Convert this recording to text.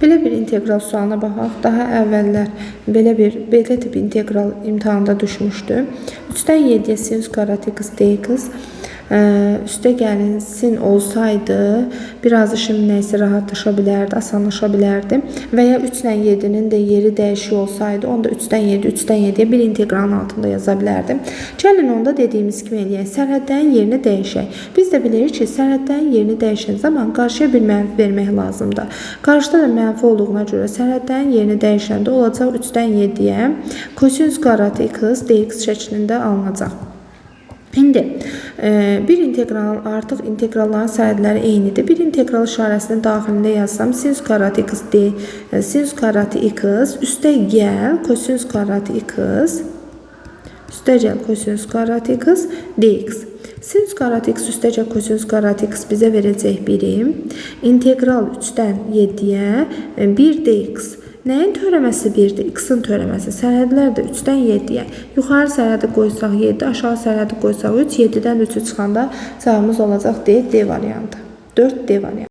Belə bir integral sualına baxaq. Daha əvvəllər belə tip integral imtahanda düşmüşdü. 3-dən 7-yə sinüs kvadrat x dx üstə gəlin sin olsaydı biraz işim nəysə rahatlaşa bilərdi, asanlaşa bilərdi. Və ya 3 ilə 7-nin də yeri dəyişik olsaydı, onda 3-dən 7-yə bir integralın altında yaza bilərdim. Gəlin onda dediyimiz kimi eləyək. Sərhədlərin yerini dəyişək. Biz də bilirik ki, sərhədlərin yerini dəyişən zaman qarşıya bir mənfi vermək lazımdır. Qarşıda da mənfi olduğuna görə sərhədlərin yerini dəyişəndə olacaq 3-dən 7-yə kosinüs kvadrat x dx şəklində alınacaq. İndi bir integral artıq integralların sərhədləri eynidir. Bir integral işarəsini daxilində yazsam sinüs kvadrat x sinüs kvadrat x üstə gəl kosinüs kvadrat x üstə gəl kosinüs kvadrat x dx. Sinüs kvadrat x üstə gəl kosinüs kvadrat x bizə verəcək birim. İntegral 3-dən 7-yə 1 dx. Nəyin törəməsi 1-dir? X-in törəməsi. Sərhədlər də 3-dən 7-yə. Yuxarı sərhədi qoysaq 7, aşağı sərhədi qoysaq 3, 7-dən 3-ü çıxanda cavabımız olacaq D variantı. 4D variantı.